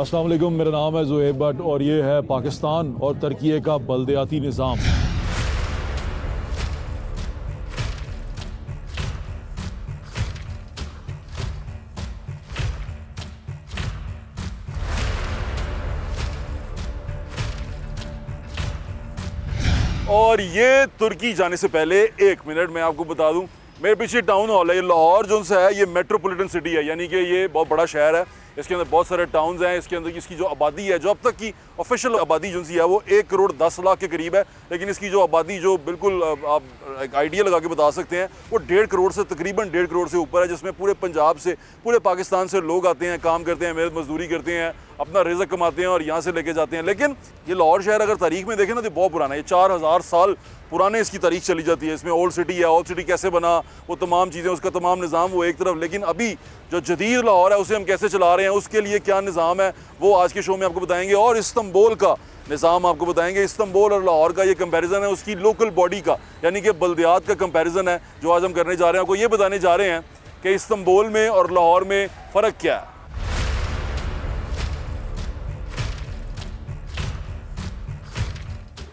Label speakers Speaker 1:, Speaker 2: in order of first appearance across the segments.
Speaker 1: अस्सलाम वालेकुम, मेरा नाम है ज़ुहैब भट्ट और ये है पाकिस्तान और तुर्की का बल्दियाती निज़ाम। और ये तुर्की जाने से पहले 1 मिनट मैं आपको बता दूं, मेरे पीछे टाउन हॉल है। ये लाहौर जो है ये मेट्रोपॉलिटन सिटी है, यानी कि ये बहुत बड़ा शहर है। इसके अंदर बहुत सारे टाउन्स हैं। इसके अंदर इसकी जो आबादी है, जो अब तक की ऑफिशियल आबादी जो है वो 1 करोड़ 10 लाख के करीब है, लेकिन इसकी जो आबादी जो बिल्कुल आप एक आइडिया लगा के बता सकते हैं वो 1.5 करोड़ से तकरीबन 1.5 करोड़ से ऊपर है, जिसमें पूरे पंजाब से, पूरे पाकिस्तान से लोग आते हैं, काम करते हैं, मेहनत मजदूरी करते हैं, अपना रिज़्क कमाते हैं और यहाँ से लेके जाते हैं। लेकिन ये लाहौर शहर अगर तारीख में देखें ना तो बहुत पुराना है। ये 4000 साल पुराने इसकी तारीख चली जाती है। इसमें ओल्ड सिटी है, ओल्ड सिटी कैसे बना, वो तमाम चीज़ें, उसका तमाम निज़ाम वो एक तरफ, लेकिन अभी जो जदीद लाहौर है उसे हम कैसे चला रहे हैं, उसके लिए क्या निज़ाम है, वो आज के शो में आपको बताएंगे। और इस्तांबुल का निज़ाम आपको बताएंगे। इस्तांबुल और लाहौर का ये कंपैरिजन है उसकी लोकल बॉडी का, यानी कि बल्दियात का कंपैरिजन है जो आज हम करने जा रहे हैं। आपको ये बताने जा रहे हैं कि इस्तांबुल में और लाहौर में फ़र्क क्या है।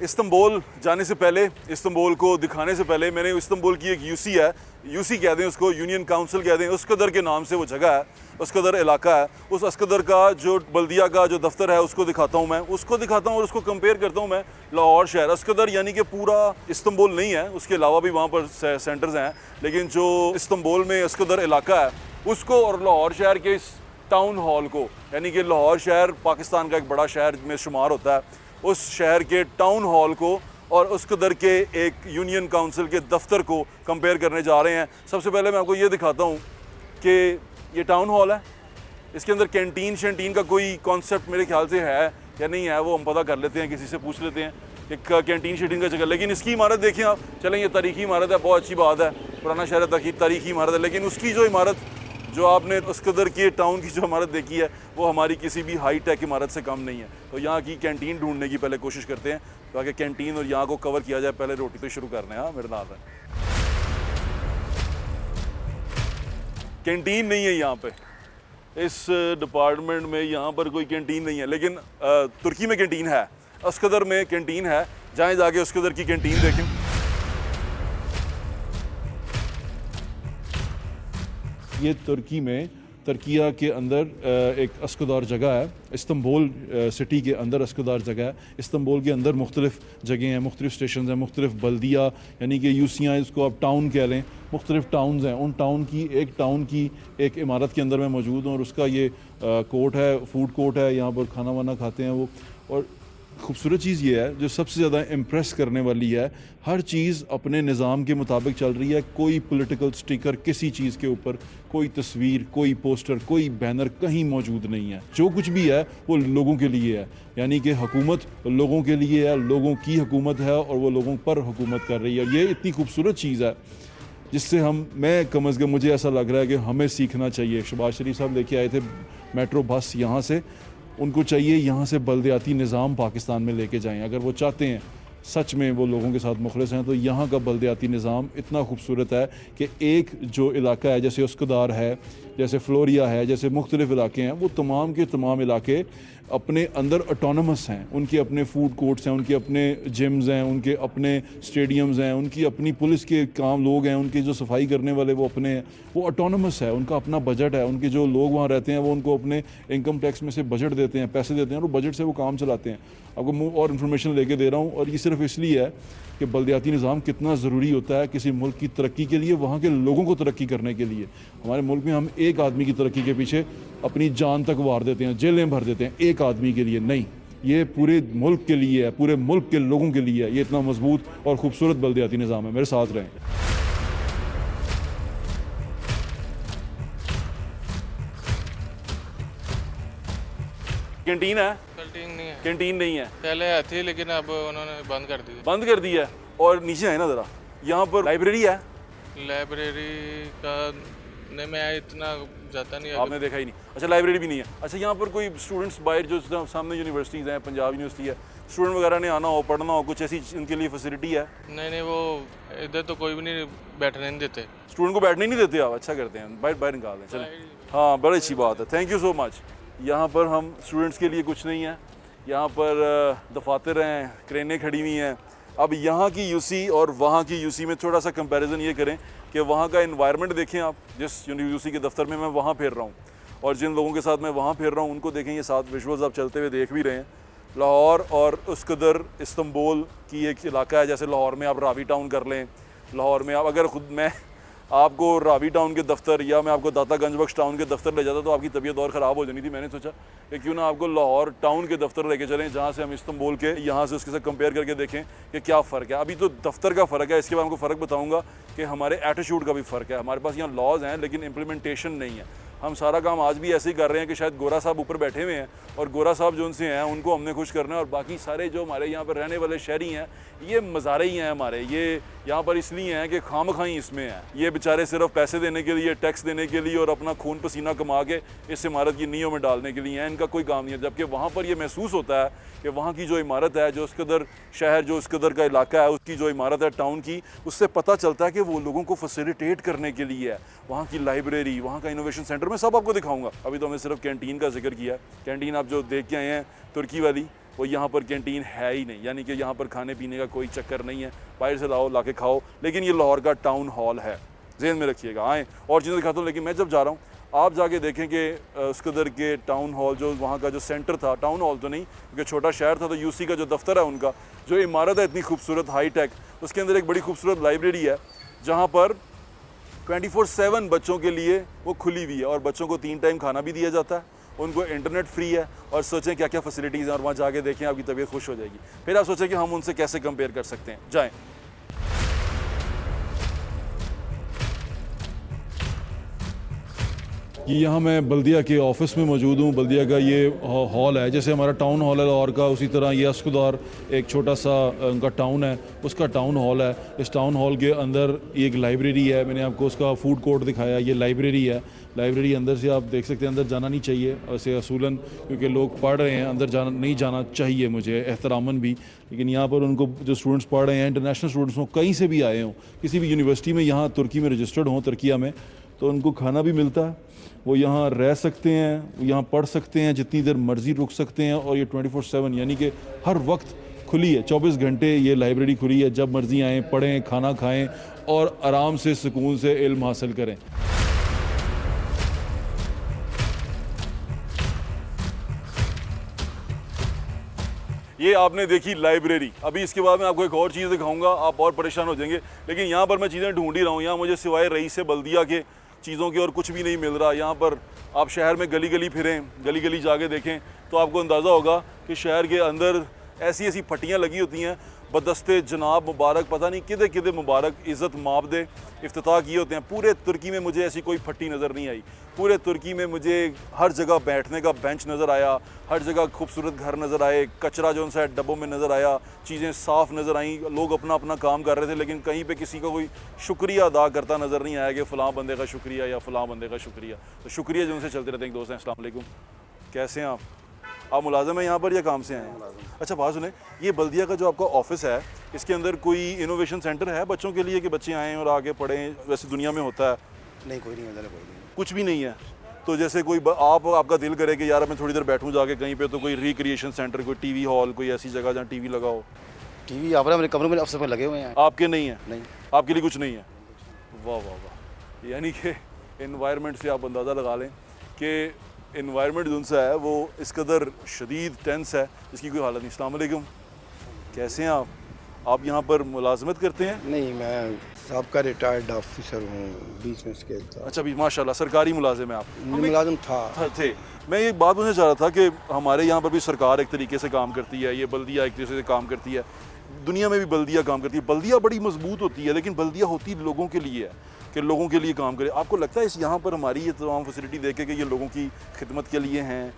Speaker 1: इस्तांबुल जाने से पहले, इस्तांबुल को दिखाने से पहले, मैंने इस्तांबुल की एक यूसी है, यूसी कह दें उसको, यूनियन काउंसिल कह दें, अस्कदर के नाम से वो जगह है, अस्कदर इलाका है। उस अस्कदर का जो बल्दिया का जो दफ्तर है उसको दिखाता हूँ मैं, उसको दिखाता हूँ और उसको कंपेयर करता हूँ मैं लाहौर शहर। अस्कदर यानी कि पूरा इस्तांबुल नहीं है, उसके अलावा भी वहाँ पर सेंटर्स हैं, लेकिन जो इस्तांबुल में अस्कदर इलाका है उसको और लाहौर शहर के इस टाउन हॉल को, यानी कि लाहौर शहर पाकिस्तान का एक बड़ा शहर में शुमार होता है, उस शहर के टाउन हॉल को और अस्कदर के एक यूनियन काउंसिल के दफ्तर को कंपेयर करने जा रहे हैं। सबसे पहले मैं आपको ये दिखाता हूँ कि ये टाउन हॉल है, इसके अंदर कैंटीन शैंटीन का कोई कॉन्सेप्ट मेरे ख्याल से है या नहीं है, वो हम पता कर लेते हैं, किसी से पूछ लेते हैं एक कैंटीन शैंटीन का जगह। लेकिन इसकी इमारत देखें आप, चलें ये तारीखी इमारत है, बहुत अच्छी बात है, पुराना शहर है, तारीखी इमारत है, लेकिन उसकी जो इमारत जो आपने अस्कदर की टाउन की जो इमारत देखी है वो हमारी किसी भी हाई टेक इमारत से कम नहीं है। तो यहाँ की कैंटीन ढूंढने की पहले कोशिश करते हैं ताकि कैंटीन और यहाँ को कवर किया जाए। पहले रोटी तो शुरू करना है। हाँ, मेरे नाम है। कैंटीन नहीं है यहाँ पे, इस डिपार्टमेंट में यहाँ पर कोई कैंटीन नहीं है, लेकिन तुर्की में कैंटीन है, अस्कदर में कैंटीन है। जाएँ जाके अस्कदर की कैंटीन देखें। ये तुर्की में, तुर्किया के अंदर एक अस्कदार जगह है, इस्तांबुल सिटी के अंदर अस्कदार जगह है। इस्तांबुल के अंदर मुख्तलिफ जगह हैं, मुख्तलिफ स्टेशन हैं, मुख्तलिफ बल्दिया यानी कि यूसियाँ, इसको आप टाउन कह लें, मुख्तलिफ टाउन्स हैं। उन टाउन की एक इमारत के अंदर मैं मौजूद हूँ और उसका ये कोर्ट है, फूड कोर्ट है, यहाँ पर खाना वाना खाते हैं वो। और खूबसूरत चीज़ ये है जो सबसे ज़्यादा इम्प्रेस करने वाली है, हर चीज़ अपने निज़ाम के मुताबिक चल रही है। कोई पॉलिटिकल स्टिकर किसी चीज़ के ऊपर, कोई तस्वीर, कोई पोस्टर, कोई बैनर कहीं मौजूद नहीं है। जो कुछ भी है वो लोगों के लिए है, यानी कि हुकूमत लोगों के लिए है, लोगों की हुकूमत है और वो लोगों पर हुकूमत कर रही है। ये इतनी खूबसूरत चीज़ है जिससे मैं कम अज़ कम मुझे ऐसा लग रहा है कि हमें सीखना चाहिए। शहबाज शरीफ साहब लेके आए थे मेट्रो बस यहाँ से, उनको चाहिए यहाँ से बल्दियाती निज़ाम पाकिस्तान में लेके जाएं। अगर वो चाहते हैं सच में वो लोगों के साथ मुखलिस हैं तो यहाँ का बल्दियाती निज़ाम इतना खूबसूरत है कि एक जो इलाका है, जैसे अस्कदार है, जैसे फ्लोरिया है, जैसे मुख्तलिफ इलाके हैं, वो तमाम के तमाम इलाके अपने अंदर ऑटोनमस हैं। उनके अपने फूड कोर्ट्स हैं, उनके अपने जिम्स हैं, उनके अपने स्टेडियम्स हैं, उनकी अपनी पुलिस के काम लोग हैं, उनके जो सफाई करने वाले वो अपने हैं, वो ऑटोनमस है। उनका अपना बजट है, उनके जो लोग वहाँ रहते हैं वो उनको अपने इनकम टैक्स में से बजट देते हैं, पैसे देते हैं और बजट से वो काम चलाते हैं। आपको और इन्फॉर्मेशन लेके दे रहा हूँ, और ये सिर्फ इसलिए है कि बल्दियाती निज़ाम कितना ज़रूरी होता है किसी मुल्क की तरक्की के लिए, वहाँ के लोगों को तरक्की करने के लिए। हमारे मुल्क में हम एक आदमी की तरक्की के पीछे अपनी जान तक वार देते हैं, जेलें भर देते हैं, एक आदमी के लिए नहीं। ये पूरे मुल्क के लिए है, पूरे मुल्क के लोगों के लिए है। ये इतना मजबूत और खूबसूरत बल्दियाती निज़ाम है। मेरे साथ रहें। कैंटीन है? कैंटीन नहीं है।
Speaker 2: पहले थी लेकिन अब उन्होंने बंद कर दी।
Speaker 1: बंद कर दी है। और नीचे है ना ज़रा, यहाँ पर लाइब्रेरी है।
Speaker 2: लाइब्रेरी का नहीं, मैं इतना जाता नहीं।
Speaker 1: आपने देखा ही नहीं? अच्छा, लाइब्रेरी भी नहीं है। अच्छा, यहाँ पर कोई स्टूडेंट्स बाहर जो सामने यूनिवर्सिटीज़ हैं, पंजाब यूनिवर्सिटी है, स्टूडेंट वगैरह ने आना हो, पढ़ना हो, कुछ ऐसी उनके लिए फैसिलिटी है?
Speaker 2: नहीं, वो इधर तो कोई भी नहीं बैठने नहीं देते।
Speaker 1: स्टूडेंट को बैठने नहीं देते आप? अच्छा करते हैं, बाहर निकाल दें। चलें, हाँ, बड़ी अच्छी बात है, थैंक यू सो मच। यहाँ पर हम स्टूडेंट्स के लिए कुछ नहीं है, यहाँ पर दफातर हैं, क्रेनें खड़ी हुई हैं। अब यहाँ की यूसी और वहाँ की यूसी में थोड़ा सा कंपैरिजन ये करें कि वहाँ का एनवायरनमेंट देखें आप, जिस यूसी के दफ्तर में मैं वहाँ फिर रहा हूँ और जिन लोगों के साथ मैं वहाँ फिर रहा हूँ उनको देखें, ये साथ विजुअल्स आप चलते हुए देख भी रहे हैं। लाहौर और उसकदर इस्तंबुल की एक इलाका है, जैसे लाहौर में आप रावी टाउन कर लें, लाहौर में आप अगर खुद मैं आपको रावी टाउन के दफ्तर या मैं आपको दाता गंज बख्श टाउन के दफ्तर ले जाता तो आपकी तबीयत और ख़राब हो जानी थी। मैंने सोचा कि क्यों ना आपको लाहौर टाउन के दफ्तर लेके चलें, जहाँ से हम इस्तंबुल के यहाँ से उसके साथ कंपेयर करके देखें कि क्या फ़र्क है। अभी तो दफ्तर का फ़र्क है, इसके बाद आपको फ़र्क बताऊँगा कि हमारे एटीट्यूड का भी फ़र्क है। हमारे पास यहाँ लॉज हैं लेकिन इम्प्लीमेंटेशन नहीं है। हम सारा काम आज भी ऐसे ही कर रहे हैं कि शायद गोरा साहब ऊपर बैठे हुए हैं और गोरा साहब जो उनसे हैं उनको हमने खुश करना है, और बाकी सारे जो हमारे यहाँ पर रहने वाले शहरी हैं ये मज़ारे ही हैं हमारे, ये यहाँ पर इसलिए हैं कि खामखाई इसमें हैं। ये बेचारे सिर्फ पैसे देने के लिए, टैक्स देने के लिए और अपना खून पसीना कमा के इस इमारत की नींव में डालने के लिए हैं, इनका कोई काम नहीं है। जबकि वहाँ पर ये महसूस होता है कि वहाँ की जो इमारत है, जो उस कदर शहर, जो उस कदर का इलाका है, उसकी जो इमारत है टाउन की, उससे पता चलता है कि वो लोगों को फैसिलिटेट करने के लिए है। वहाँ की लाइब्रेरी, वहाँ का इनोवेशन सेंटर, मैं सब आपको दिखाऊंगा। अभी तो हमने सिर्फ कैंटीन का जिक्र किया है। कैंटीन आप जो देख के आए हैं तुर्की वाली, वो यहाँ पर कैंटीन है ही नहीं, यानी कि यहाँ पर खाने पीने का कोई चक्कर नहीं है, बाहर से लाओ लाके खाओ। लेकिन ये लाहौर का टाउन हॉल है, जहन में रखिएगा। आएँ और चीज़ें दिखाता हूँ, लेकिन मैं जब जा रहा हूँ आप जाके देखें कि उसकदर के टाउन हॉल, जो वहाँ का जो सेंटर था, टाउन हॉल तो नहीं क्योंकि छोटा शहर था, तो यूसी का जो दफ्तर है उनका जो इमारत है इतनी खूबसूरत हाई टेक, उसके अंदर एक बड़ी खूबसूरत लाइब्रेरी है जहाँ पर 24/7 बच्चों के लिए वो खुली हुई है और बच्चों को 3 टाइम खाना भी दिया जाता है, उनको इंटरनेट फ्री है। और सोचें क्या क्या फैसिलिटीज़ हैं, और वहाँ जाके देखें आपकी तबीयत खुश हो जाएगी। फिर आप सोचें कि हम उनसे कैसे कंपेयर कर सकते हैं। जाएँ। ये यहाँ मैं बल्दिया के ऑफिस में मौजूद हूँ। बल्दिया का ये हॉल है, जैसे हमारा टाउन हॉल है लाहौर का, उसी तरह ये अस्कुदार एक छोटा सा उनका टाउन है, उसका टाउन हॉल है। इस टाउन हॉल के अंदर एक लाइब्रेरी है, मैंने आपको उसका फूड कोर्ट दिखाया, ये लाइब्रेरी है। लाइब्रेरी अंदर से आप देख सकते हैं, अंदर जाना नहीं चाहिए वैसे असूलन, क्योंकि लोग पढ़ रहे हैं, अंदर जाना नहीं जाना चाहिए मुझे एहतरामन भी। लेकिन यहाँ पर उनको जो स्टूडेंट्स पढ़ रहे हैं, इंटरनेशनल स्टूडेंट्स हों, कहीं से भी आए हों, किसी भी यूनिवर्सिटी में यहाँ तुर्की में रजिस्टर्ड हों, तुर्किया में, तो उनको खाना भी मिलता है, वो यहाँ रह सकते हैं, यहाँ पढ़ सकते हैं, जितनी देर मर्ज़ी रुक सकते हैं। और ये 24/7 यानी कि हर वक्त खुली है, 24 घंटे ये लाइब्रेरी खुली है। जब मर्ज़ी आएँ, पढ़ें, खाना खाएं और आराम से सुकून से इल्म हासिल करें। ये आपने देखी लाइब्रेरी। अभी इसके बाद मैं आपको एक और चीज़ दिखाऊंगा, आप और परेशान हो जाएंगे। लेकिन यहाँ पर मैं चीज़ें ढूंढ ही रहा हूँ, यहाँ मुझे सिवाय रईस बल्दिया के चीज़ों की और कुछ भी नहीं मिल रहा। यहाँ पर आप शहर में गली गली फिरें, गली गली जाके देखें तो आपको अंदाज़ा होगा कि शहर के अंदर ऐसी ऐसी फट्टियाँ लगी होती हैं, बदस्ते जनाब मुबारक, पता नहीं किधे किधे मुबारक, इज़्ज़त माप दे, इफ्तिताह किए होते हैं। पूरे तुर्की में मुझे ऐसी कोई फट्टी नज़र नहीं आई। पूरे तुर्की में मुझे हर जगह बैठने का बेंच नज़र आया, हर जगह खूबसूरत घर नज़र आए, कचरा जो उनसे डब्बों में नज़र आया, चीज़ें साफ़ नज़र आईं, लोग अपना अपना काम कर रहे थे। लेकिन कहीं पे किसी का कोई शुक्रिया अदा करता नज़र नहीं आया कि फ़लाँ बंदे का शुक्रिया या फ़लाँ बंदे का शुक्रिया। तो शुक्रिया जो उनसे चलते रहते हैं। दोस्त हैं, अस्सलाम वालेकुम, कैसे हैं आप मुलाजिम हैं यहाँ पर या काम से आए हैं? अच्छा बात सुने, ये बल्दिया का जो आपका ऑफिस है, इसके अंदर कोई इनोवेशन सेंटर है बच्चों के लिए कि बच्चे आएँ और आगे पढ़ें, वैसे दुनिया में होता है?
Speaker 3: नहीं, कोई नहीं, कोई नहीं,
Speaker 1: कुछ भी नहीं है। तो जैसे कोई आपका दिल करे कि यार मैं थोड़ी देर बैठूं जाके कहीं पे, तो कोई रिक्रिएशन सेंटर, कोई टीवी हॉल, कोई ऐसी जगह जहाँ टीवी लगाओ?
Speaker 3: टीवी यहाँ पर मेरे कमरे में अफसर पर लगे हुए हैं।
Speaker 1: आपके नहीं है?
Speaker 3: नहीं,
Speaker 1: आपके लिए कुछ नहीं है। वाह वाह वाह, यानी कि एनवायरनमेंट से आप अंदाज़ा लगा लें कि एनवायरनमेंट जो सा है वो इस कदर शदीद टेंस है, इसकी कोई हालत नहीं। अस्सलाम वालेकुम, कैसे हैं आप यहाँ पर मुलाजमत करते हैं?
Speaker 3: नहीं, मैं सबका रिटायर्ड ऑफिसर हूँ, 20 में स्केल था।
Speaker 1: अच्छा, भी माशाल्लाह सरकारी मुलाजिम है आप?
Speaker 3: मुलाजिम था
Speaker 1: थे। मैं ये बात पूछना चाह रहा था कि हमारे यहाँ पर भी सरकार एक तरीके से काम करती है, ये बल्दिया एक तरीके से काम करती है, दुनिया में भी बल्दिया काम करती है। बल्दिया बड़ी मजबूत होती है, लेकिन बल्दिया होती लोगों के लिए है कि लोगों के लिए काम करे। आपको लगता है इस यहाँ पर हमारी ये तमाम फैसिलिटी देखे कि ये लोगों की खिदमत के लिए हैं?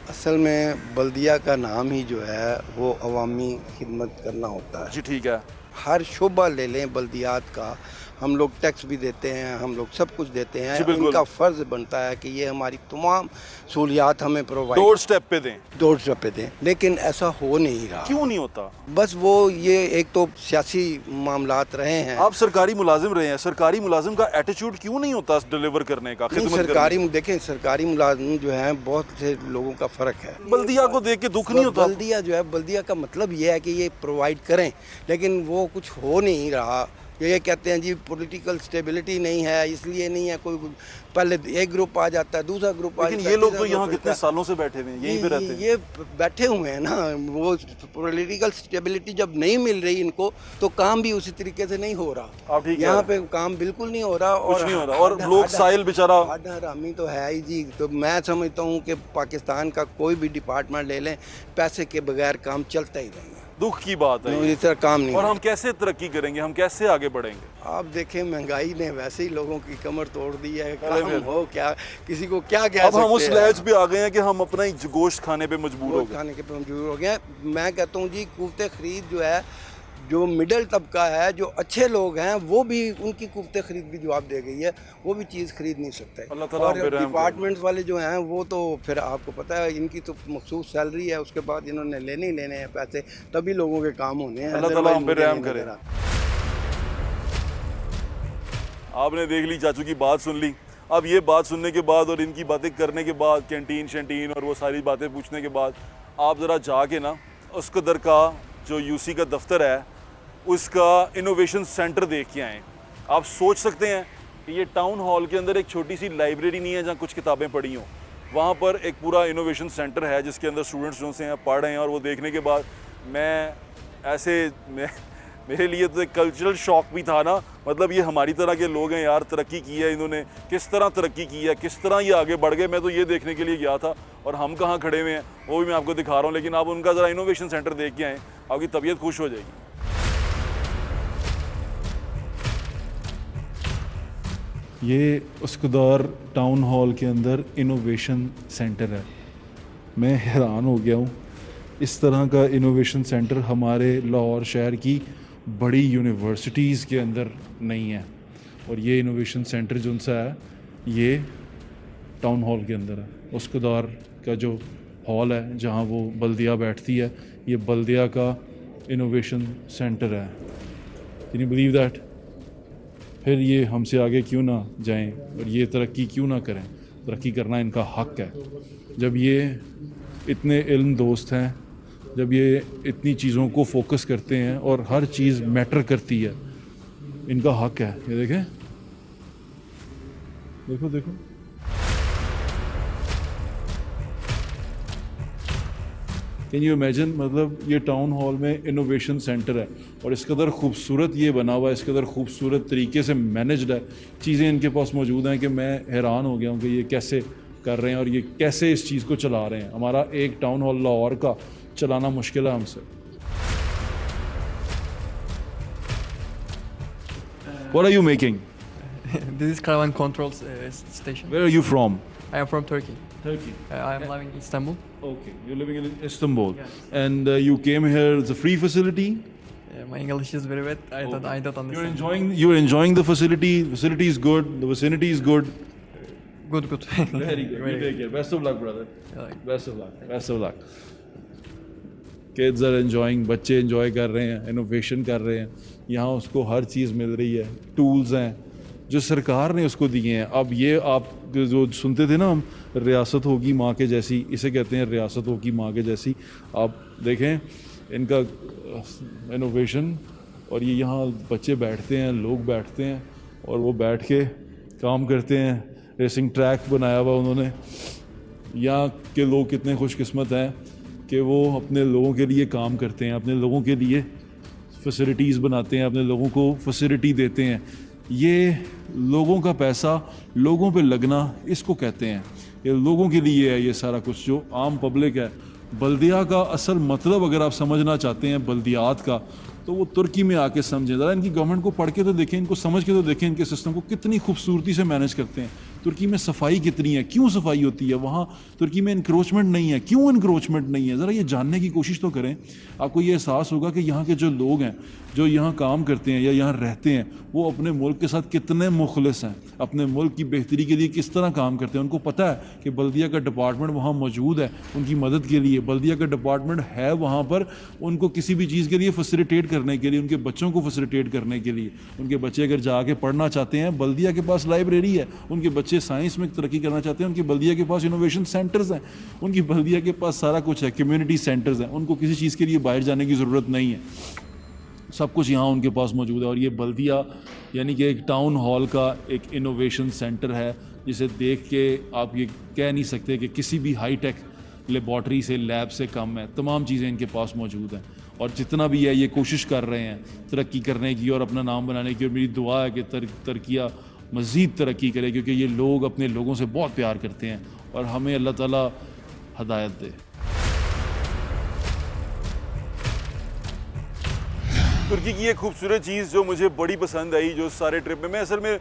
Speaker 3: असल में बल्दिया का नाम ही जो है वो अवामी खिदमत करना होता है।
Speaker 1: जी ठीक है।
Speaker 3: हर शोबा ले लें बल्दियात का, हम लोग टैक्स भी देते हैं, हम लोग सब कुछ देते हैं,
Speaker 1: जी, बिल्कुल।
Speaker 3: इनका फ़र्ज़ बनता है कि ये हमारी तमाम सहूलियात हमें प्रोवाइड
Speaker 1: डोर स्टेप पे दें।
Speaker 3: डोर स्टेप पे दें, लेकिन ऐसा हो नहीं रहा।
Speaker 1: क्यों नहीं होता?
Speaker 3: बस वो ये एक तो सियासी मामलात रहे हैं।
Speaker 1: आप सरकारी मुलाजिम रहे हैं, सरकारी मुलाजिम का एटीट्यूड क्यों नहीं होता डिलीवर करने का,
Speaker 3: नहीं,
Speaker 1: खिदमत करने
Speaker 3: सरकारी देखें, सरकारी मुलाजिम जो हैं बहुत से लोगों का फ़र्क है।
Speaker 1: का? बल्दिया को देख के दुख नहीं होता?
Speaker 3: बल्दिया जो है, बल्दिया का मतलब ये है कि ये प्रोवाइड करें, लेकिन वो कुछ हो नहीं रहा। ये कहते हैं जी पॉलिटिकल स्टेबिलिटी नहीं है, इसलिए नहीं है। कोई पहले एक ग्रुप आ जाता है, दूसरा ग्रुप आ
Speaker 1: लेकिन
Speaker 3: जाता
Speaker 1: ये
Speaker 3: है,
Speaker 1: लोग
Speaker 3: तीसरा
Speaker 1: तो यहाँ
Speaker 3: ग्रुप
Speaker 1: कितने
Speaker 3: आता है।
Speaker 1: सालों से बैठे हुए हैं, यहीं पे रहते हैं।
Speaker 3: ये बैठे हुए हैं ना, वो पॉलिटिकल स्टेबिलिटी जब नहीं मिल रही इनको, तो काम भी उसी तरीके से नहीं हो रहा।
Speaker 1: आप ठीक कह
Speaker 3: यहाँ
Speaker 1: रहे
Speaker 3: पे काम बिल्कुल नहीं हो रहा,
Speaker 1: कुछ नहीं हो रहा, और लोग साहिल बेचारा
Speaker 3: हरामी तो है ही जी। तो मैं समझता हूँ कि पाकिस्तान का कोई भी डिपार्टमेंट ले लें, पैसे के बगैर काम चलता ही नहीं है।
Speaker 1: दुख की बात है।
Speaker 3: इस तरह काम नहीं
Speaker 1: और
Speaker 3: है।
Speaker 1: हम कैसे तरक्की करेंगे, हम कैसे आगे बढ़ेंगे?
Speaker 3: आप देखें, महंगाई ने वैसे ही लोगों की कमर तोड़ दी है।
Speaker 1: अरे
Speaker 3: काम
Speaker 1: फिर।
Speaker 3: हो क्या, किसी को क्या कह
Speaker 1: अब हम उस
Speaker 3: सकते हैं।
Speaker 1: लहज पे आ गए हैं कि हम अपना ही गोश्त खाने पे मजबूर हो
Speaker 3: गोश्त
Speaker 1: गए।
Speaker 3: खाने के पे मजबूर हो गए हैं। मैं कहता हूँ जी, कुफ्ते खरीद जो है, जो मिडिल तबका है, जो अच्छे लोग हैं, वो भी उनकी कुफ्ते खरीद भी जवाब दे गई है, वो भी चीज़ खरीद नहीं सकते।
Speaker 1: अल्लाह ताला
Speaker 3: और
Speaker 1: हम पे रहम करे।
Speaker 3: डिपार्टमेंट्स वाले जो हैं, वो तो फिर आपको पता है, इनकी तो मखसूस सैलरी है, उसके बाद इन्होंने लेने ही लेने हैं पैसे, तभी लोगों के काम होने हैं।
Speaker 1: अल्लाह ताला हम पे
Speaker 3: Otherwise
Speaker 1: रहम
Speaker 3: मुझे
Speaker 1: करे।
Speaker 3: नहीं नज़र आता।
Speaker 1: आपने देख ली, चाचू की बात सुन ली। अब ये बात सुनने के बाद और इनकी बातें करने के बाद, कैंटीन शैंटीन और वो सारी बातें पूछने के बाद, आप ज़रा जाके ना उस कदर का जो यूसी का दफ्तर है, उसका इनोवेशन सेंटर देख के आएँ। आप सोच सकते हैं कि ये टाउन हॉल के अंदर एक छोटी सी लाइब्रेरी नहीं है जहाँ कुछ किताबें पढ़ी हों, वहाँ पर एक पूरा इनोवेशन सेंटर है जिसके अंदर स्टूडेंट्स जो से हैं पढ़ रहे हैं। और वो देखने के बाद मेरे लिए तो एक कल्चरल शॉक भी था ना। मतलब ये हमारी तरह के लोग हैं यार, तरक्की की है इन्होंने, किस तरह तरक्की की है, किस तरह ये आगे बढ़ गए। मैं तो ये देखने के लिए गया था, और हम कहाँ खड़े हुए हैं वो भी मैं आपको दिखा रहा हूँ। लेकिन आप उनका ज़रा इनोवेशन सेंटर देख के आएँ, आपकी तबीयत खुश हो जाएगी। ये उस्कुदार टाउन हॉल के अंदर इनोवेशन सेंटर है। मैं हैरान हो गया हूँ, इस तरह का इनोवेशन सेंटर हमारे लाहौर शहर की बड़ी यूनिवर्सिटीज़ के अंदर नहीं है। और ये इनोवेशन सेंटर जो सा है, ये टाउन हॉल के अंदर है। उस्कुदार का जो हॉल है जहाँ वो बल्दिया बैठती है, ये बल्दिया का इनोवेशन सेंटर है। Can you believe that? फिर ये हमसे आगे क्यों ना जाएं और ये तरक्की क्यों ना करें? तरक्की करना इनका हक़ है। जब ये इतने इल्म दोस्त हैं, जब ये इतनी चीज़ों को फोकस करते हैं और हर चीज़ मैटर करती है, इनका हक़ है। ये देखें, देखो देखो, कैन यू इमेजिन? मतलब ये टाउन हॉल में इनोवेशन सेंटर है और इस कदर खूबसूरत ये बना हुआ है, इस कदर खूबसूरत तरीके से मैनेज्ड है, चीज़ें इनके पास मौजूद हैं कि मैं हैरान हो गया हूँ कि ये कैसे कर रहे हैं और ये कैसे इस चीज़ को चला रहे हैं। हमारा एक टाउन हॉल लाहौर का चलाना मुश्किल है हमसे। What are you making?
Speaker 4: This is Caravan Control station.
Speaker 1: Where are you from?
Speaker 4: I am from Turkey.
Speaker 1: Turkey.
Speaker 4: I am living in Istanbul.
Speaker 1: Okay, you're living in Istanbul.
Speaker 4: Yes.
Speaker 1: And you came here, it's a free facility?
Speaker 4: My English is very bad. I don't understand.
Speaker 1: You're enjoying the facility. Facility is good. The vicinity is good.
Speaker 4: Good.
Speaker 1: Very good. You take care. Best of luck, brother. Best of luck. Best of luck. Kids are enjoying. बच्चे enjoy कर रहे हैं, innovation कर रहे हैं। यहाँ उसको हर चीज़ मिल रही है, tools हैं जो सरकार ने उसको दिए हैं। अब ये आप जो सुनते थे ना, हम रियासत होगी माँ के जैसी, इसे कहते हैं रियासत होगी माँ के जैसी। आप देखें इनका इनोवेशन, और ये यहाँ बच्चे बैठते हैं, लोग बैठते हैं और वो बैठ के काम करते हैं। रेसिंग ट्रैक बनाया हुआ उन्होंने। यहाँ के लोग कितने खुशकिस्मत हैं कि वो अपने लोगों के लिए काम करते हैं, अपने लोगों के लिए फैसिलिटीज़ बनाते हैं, अपने लोगों को फैसिलिटी देते हैं। ये लोगों का पैसा लोगों पे लगना, इसको कहते हैं। ये लोगों के लिए है ये सारा कुछ, जो आम पब्लिक है। बल्दिया का असल मतलब अगर आप समझना चाहते हैं बल्दियात का, तो वो तुर्की में आके समझें। ज़रा इनकी गवर्नमेंट को पढ़ के तो देखें, इनको समझ के तो देखें, इनके सिस्टम को कितनी खूबसूरती से मैनेज करते हैं, तुर्की में सफाई कितनी है, क्यों सफाई होती है, वहाँ तुर्की में इंक्रोचमेंट नहीं है, क्यों इंक्रोचमेंट नहीं है, ज़रा ये जानने की कोशिश तो करें। आपको ये एहसास होगा कि यहाँ के जो लोग हैं, जो यहाँ काम करते हैं या यहाँ रहते हैं, वो अपने मुल्क के साथ कितने मुखलिस हैं, अपने मुल्क की बेहतरी के लिए किस तरह काम करते हैं। उनको पता है कि बल्दिया का डिपार्टमेंट वहाँ मौजूद है उनकी मदद के लिए, बल्दिया का डिपार्टमेंट है वहाँ पर उनको किसी भी चीज़ के लिए फैसिलिटेट करने के लिए, उनके बच्चों को फैसिलिटेट करने के लिए। उनके बच्चे अगर जाके पढ़ना चाहते हैं, बल्दिया के पास लाइब्रेरी है, उनके बच्चे साइंस में तरक्की करना चाहते हैं, उनके बल्दिया के पास इनोवेशन सेंटर्स हैं, उनकी बल्दिया के पास सारा कुछ है, कम्युनिटी सेंटर्स हैं, उनको किसी चीज़ के लिए बाहर जाने की ज़रूरत नहीं है, सब कुछ यहाँ उनके पास मौजूद है। और ये बल्दिया यानी कि एक टाउन हॉल का एक इनोवेशन सेंटर है, जिसे देख के आप ये कह नहीं सकते कि किसी भी हाई टेक लेबॉर्ट्री से, लैब से कम है। तमाम चीज़ें इनके पास मौजूद हैं और जितना भी है ये कोशिश कर रहे हैं तरक्की करने की और अपना नाम बनाने की। और मेरी दुआ है कि तुर्किया मज़ीद तरक्की करे, क्योंकि ये लोग अपने लोगों से बहुत प्यार करते हैं और हमें अल्लाह ताला हदायत दे।
Speaker 5: तुर्की की एक खूबसूरत चीज़ जो मुझे बड़ी पसंद आई जो सारे ट्रिप में, मैं असल में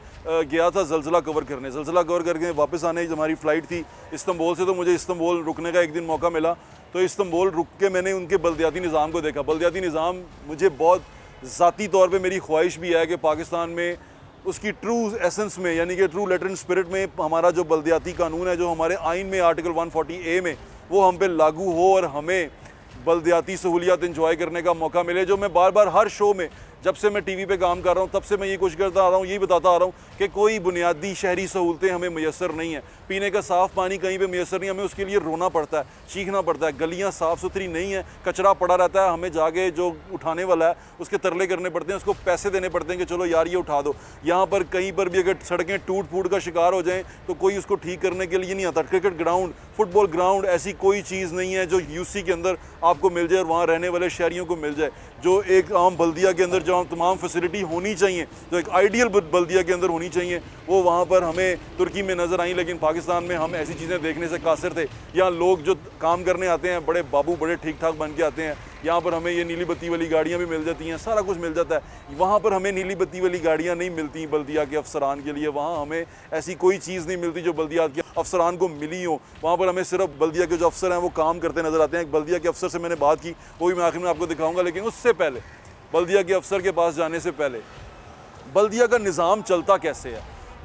Speaker 5: गया था ज़लज़ला कवर करके वापस आने हमारी फ़्लाइट थी इस्तांबुल से, तो मुझे इस्तांबुल रुकने का एक दिन मौका मिला। तो इस्तांबुल रुक के मैंने उनके बल्दियाती निज़ाम को देखा। बल्दियाती निज़ाम मुझे बहुत ज़ाती तौर पे मेरी ख्वाहिश भी है कि पाकिस्तान में उसकी ट्रू एसेंस में, यानी कि ट्रू लेटर एंड स्पिरिट में हमारा जो बल्दियाती कानून है, जो हमारे आइन में आर्टिकल 140A में, वो हम पे लागू हो और हमें बल्दियाती सहूलियात इंजॉय करने का मौका मिले। जो मैं बार बार हर शो में, जब से मैं टीवी पे काम कर रहा हूँ तब से मैं ये कोशिश करता आ रहा हूँ, यही बताता आ रहा हूँ कि कोई बुनियादी शहरी सहूलतें हमें मैसर नहीं है। पीने का साफ़ पानी कहीं पे मैसर नहीं, हमें उसके लिए रोना पड़ता है, चीखना पड़ता है। गलियाँ साफ़ सुथरी नहीं है, कचरा पड़ा रहता है, हमें जाके जो उठाने वाला है उसके तरले करने पड़ते हैं, उसको पैसे देने पड़ते हैं कि चलो यार ये उठा दो। यहाँ पर कहीं पर भी अगर सड़कें टूट फूट का शिकार हो जाएँ तो कोई उसको ठीक करने के लिए नहीं आता। क्रिकेट ग्राउंड, फुटबॉल ग्राउंड, ऐसी कोई चीज़ नहीं है जो यूसी के अंदर आपको मिल जाए और वहाँ रहने वाले शहरियों को मिल जाए। जो एक आम बल्दिया के अंदर जो तमाम फैसिलिटी होनी चाहिए, जो एक आइडियल बल्दिया के अंदर होनी चाहिए, वो वहाँ पर हमें तुर्की में नज़र आई। लेकिन पाकिस्तान में हम ऐसी चीज़ें देखने से कासिर थे। यहाँ लोग जो काम करने आते हैं बड़े बाबू, बड़े ठीक ठाक बन के आते हैं। यहाँ पर हमें ये नीली बत्ती वाली गाड़ियाँ भी मिल जाती हैं, सारा कुछ मिल जाता है। वहाँ पर हमें नीली बत्ती वाली गाड़ियाँ नहीं मिलती बल्दिया के अफसरान के लिए। वहाँ हमें ऐसी कोई चीज़ नहीं मिलती जो बल्दिया के अफसरान को मिली हो। वहाँ पर हमें सिर्फ बल्दिया के जो अफसर हैं वो काम करते नज़र आते हैं। एक बल्दिया के अफसर से मैंने बात की, वो भी मैं आखिर में आपको दिखाऊंगा। लेकिन उससे पहले, बल्दिया के अफसर के पास जाने से पहले, बल्दिया का निज़ाम चलता कैसे है,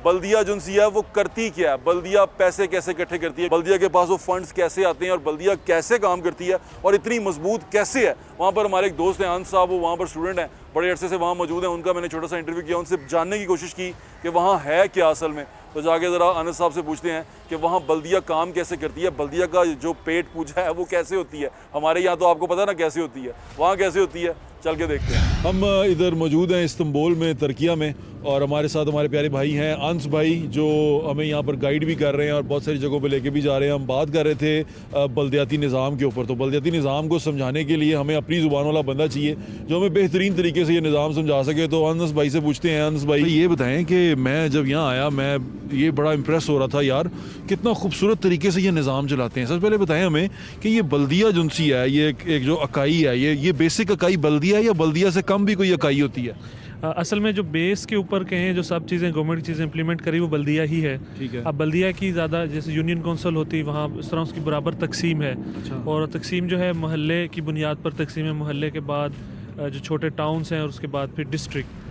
Speaker 5: बल्दिया जो सी है वो करती क्या है, बल्दिया पैसे कैसे इकट्ठे करती है, बल्दिया के पास वो फंड्स कैसे आते हैं और बल्दिया कैसे काम करती है और इतनी मजबूत कैसे है। वहाँ पर हमारे एक दोस्त हैं अनस साहब, वो वहाँ पर स्टूडेंट हैं, बड़े अरसे से वहाँ मौजूद हैं। उनका मैंने छोटा सा इंटरव्यू किया, उनसे जानने की कोशिश की कि वहाँ है क्या असल में। तो जाके ज़रा अनस साहब से पूछते हैं कि वहाँ बल्दिया काम कैसे करती है, बल्दिया का जो पेट पूजा है वो कैसे होती है। हमारे यहाँ तो आपको पता ना कैसे होती है, वहाँ कैसे होती है, चल के देखते हैं।
Speaker 1: हम इधर मौजूद हैं इस्तांबुल में, तुर्किया में, और हमारे साथ हमारे प्यारे भाई हैं अंस भाई, जो हमें यहाँ पर गाइड भी कर रहे हैं और बहुत सारी जगहों पे लेके भी जा रहे हैं। हम बात कर रहे थे बल्दियाती निज़ाम के ऊपर। तो बल्दियाती निज़ाम को समझाने के लिए हमें अपनी ज़ुबान वाला बंदा चाहिए जो हमें बेहतरीन तरीके से ये निज़ाम समझा सके। तो अंस भाई से पूछते हैं। अंस भाई ये बताएं कि मैं जब यहाँ आया, मैं ये बड़ा इम्प्रेस हो रहा था यार, कितना खूबसूरत तरीके से ये निज़ाम चलाते हैं। सबसे पहले बताएं हमें कि ये बल्दिया जुनसी है, ये एक जो इकाई है, ये बेसिक इकाई बल्दिया है या बल्दिया से कम भी कोई इकाई होती है?
Speaker 6: असल में जो बेस के ऊपर कहें, जो सब चीज़ें गवर्नमेंट की चीज़ें इंप्लीमेंट करी वो बल्दिया ही है।
Speaker 1: ठीक है।
Speaker 6: अब बल्दिया की ज़्यादा जैसे यूनियन काउंसिल होती है, वहाँ इस तरह उसकी बराबर तकसीम है।
Speaker 1: अच्छा।
Speaker 6: और तकसीम जो है मोहल्ले की बुनियाद पर तकसीम है, मोहल्ले के बाद जो छोटे टाउन्स हैं और उसके बाद फिर डिस्ट्रिक्ट।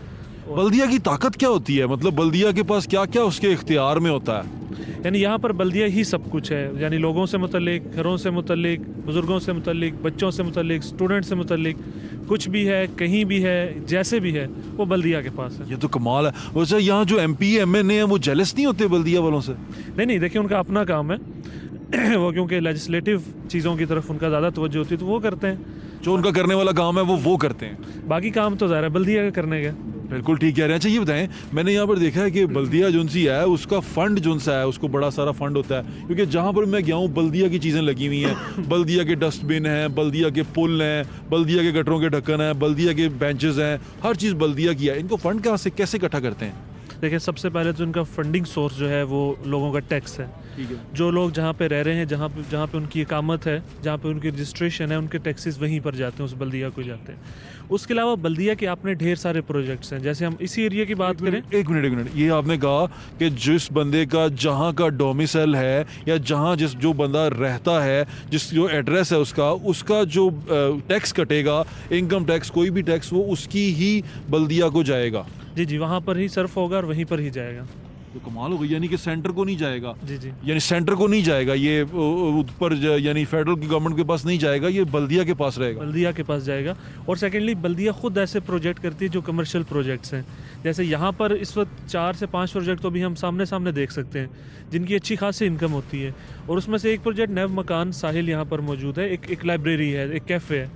Speaker 1: बल्दिया की ताकत क्या होती है, मतलब बल्दिया के पास क्या क्या उसके इख्तियार में होता है?
Speaker 6: यानी यहाँ पर बल्दिया ही सब कुछ है। यानी लोगों से मुतल्लिक, घरों से मुतल्लिक, बुज़ुर्गों से मुतल्लिक, बच्चों से मुतल्लिक, स्टूडेंट से मुतल्लिक, कुछ भी है, कहीं भी है, जैसे भी है, वो बल्दिया के पास है।
Speaker 1: ये तो कमाल है। वैसे यहाँ जो MP MNA हैं वो जेलस नहीं होते बल्दिया वालों से?
Speaker 6: नहीं, देखिए उनका अपना काम है वो क्योंकि लेजिस्लेटिव चीज़ों की तरफ उनका ज़्यादा तवज्जो होती है तो वो करते हैं।
Speaker 1: जो उनका करने वाला काम है वो करते हैं।
Speaker 6: बाकी काम तो ज़ाहिर है बल्दिया का करने का।
Speaker 1: बिल्कुल ठीक कह रहे हैं। अच्छा ये बताएं, मैंने यहाँ पर देखा है कि बल्दिया जोन सी है उसका फंड जोन सा है, उसको बड़ा सारा फंड होता है, क्योंकि जहाँ पर मैं गया हूँ बल्दिया की चीज़ें लगी हुई हैं। बल्दिया के डस्टबिन हैं, बल्दिया के पुल हैं, बल्दिया के गटरों के ढक्कन हैं, बल्दिया के बेंचेस हैं, हर चीज़ बल्दिया की है। इनको फंड कहाँ से कैसे इकट्ठा करते हैं?
Speaker 6: देखिए सबसे पहले तो उनका फंडिंग सोर्स जो है वो लोगों का टैक्स है।
Speaker 1: ठीक है।
Speaker 6: जो लोग जहाँ पे रह रहे हैं, जहाँ पे उनकी इकामत है, जहाँ पे उनकी रजिस्ट्रेशन है, उनके टैक्सेस वहीं पर जाते हैं, उस बल्दिया को जाते हैं। उसके अलावा बल्दिया के आपने ढेर सारे प्रोजेक्ट्स हैं। जैसे हम इसी एरिया की बात करें,
Speaker 1: एक मिनट, ये आपने कहा कि जिस बंदे का जहाँ का डोमिसाइल है या जहाँ जो बंदा रहता है, जो एड्रेस है उसका जो टैक्स कटेगा, इनकम टैक्स, कोई भी टैक्स, वो उसकी ही बल्दिया को जाएगा।
Speaker 6: जी, वहाँ पर ही सर्फ होगा और वहीं पर ही जाएगा।
Speaker 1: तो कमाल हो गई, यानी कि सेंटर को नहीं जाएगा।
Speaker 6: जी।
Speaker 1: यानी सेंटर को नहीं जाएगा ये ऊपर, यानी फेडरल गवर्नमेंट के पास नहीं जाएगा, ये बल्दिया के पास रहेगा।
Speaker 6: बल्दिया के पास जाएगा। और सेकेंडली बल्दिया खुद ऐसे प्रोजेक्ट करती है जो कमर्शियल प्रोजेक्ट्स हैं। जैसे यहाँ पर इस वक्त 4 से 5 प्रोजेक्ट तो भी हम सामने देख सकते हैं जिनकी अच्छी खासी इनकम होती है। और उसमें से एक प्रोजेक्ट नव मकान साहिल यहाँ पर मौजूद है। एक लाइब्रेरी है, एक कैफ़े है।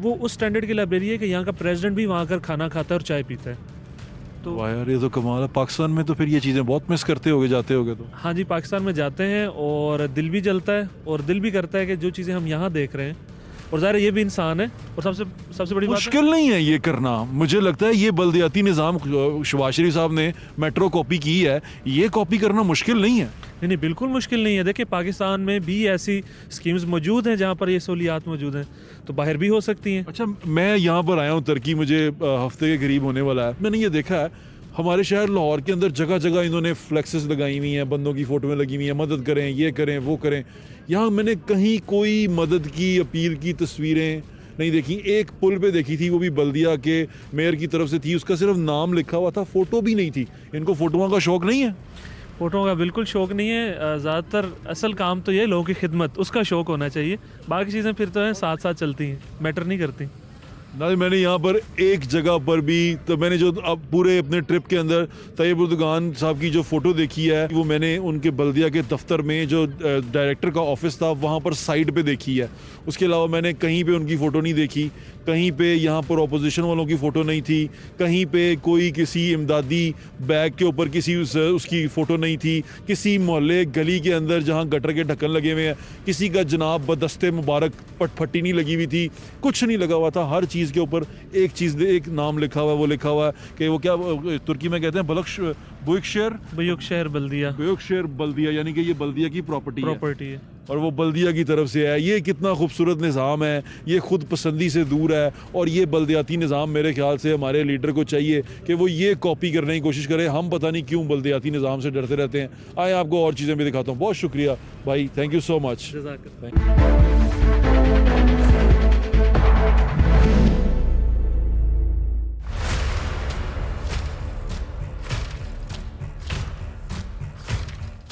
Speaker 6: वो उस स्टैंडर्ड की लाइब्रेरी है कि यहाँ का प्रेसिडेंट भी वहाँ आकर खाना खाता है और चाय पीता है। तो
Speaker 1: वाह यार, ये तो कमाल है। पाकिस्तान में तो फिर ये चीज़ें बहुत मिस करते होगे, जाते होगे तो।
Speaker 6: हाँ जी, पाकिस्तान में जाते हैं और दिल भी जलता है और दिल भी करता है कि जो चीज़ें हम यहाँ देख रहे हैं, और ज़ाहिर ये भी इंसान है। और सबसे बड़ी बात
Speaker 1: मुश्किल नहीं है ये करना। मुझे लगता है ये बल्दियाती निज़ाम शहबाज शरीफ साहब ने मेट्रो कॉपी की है, ये कॉपी करना मुश्किल नहीं है।
Speaker 6: नहीं, बिल्कुल मुश्किल नहीं है। देखिए पाकिस्तान में भी ऐसी स्कीम्स मौजूद हैं जहाँ पर ये सहूलियात मौजूद हैं, तो बाहर भी हो सकती हैं।
Speaker 1: अच्छा, मैं यहाँ पर आया हूँ तुर्की, मुझे हफ्ते के करीब होने वाला है। मैंने ये देखा है हमारे शहर लाहौर के अंदर जगह जगह इन्होंने फ्लेक्सेस लगाई हुई हैं, बंदों की फ़ोटोएं लगी हुई हैं, मदद करें, ये करें, वो करें। यहाँ मैंने कहीं कोई मदद की अपील की तस्वीरें नहीं देखी। एक पुल पे देखी थी, वो भी बल्दिया के मेयर की तरफ से थी, उसका सिर्फ नाम लिखा हुआ था, फ़ोटो भी नहीं थी। इनको फ़ोटोओं का शौक़ नहीं है?
Speaker 6: फ़ोटो का बिल्कुल शौक़ नहीं है। ज़्यादातर असल काम तो ये लोगों की खिदमत, उसका शौक़ होना चाहिए। बाकी चीज़ें फिर तो हैं साथ साथ चलती हैं, मैटर नहीं करती
Speaker 1: ना। मैंने यहाँ पर एक जगह पर भी, तो मैंने जो अब पूरे अपने ट्रिप के अंदर तैयब उर्दगान साहब की जो फ़ोटो देखी है, वो मैंने उनके बल्दिया के दफ्तर में जो डायरेक्टर का ऑफिस था वहाँ पर साइड पे देखी है। उसके अलावा मैंने कहीं पे उनकी फ़ोटो नहीं देखी। कहीं पे यहाँ पर अपोजिशन वालों की फ़ोटो नहीं थी, कहीं पे कोई किसी इमदादी बैग के ऊपर किसी उसकी फ़ोटो नहीं थी। किसी मोहल्ले गली के अंदर जहाँ गटर के ढक्कन लगे हुए हैं, किसी का जनाब बदस्ते मुबारक पटपट्टी नहीं लगी हुई थी, कुछ नहीं लगा हुआ था। हर चीज़ के ऊपर एक नाम लिखा हुआ है, वो लिखा हुआ है कि वो क्या तुर्की में कहते हैं बुयुकशहर बल्दिया, यानी कि ये बल्दिया की प्रॉपर्टी है और वो बल्दिया की तरफ से है। ये कितना खूबसूरत निज़ाम है, ये खुद पसंदी से दूर है। और ये बल्दियाती निज़ाम मेरे ख्याल से हमारे लीडर को चाहिए कि वो ये कॉपी करने की कोशिश करे। हम पता नहीं क्यों बल्दियाती निज़ाम से डरते रहते हैं। आए आपको और चीज़ें भी दिखाता हूँ। बहुत शुक्रिया भाई, थैंक यू सो मच।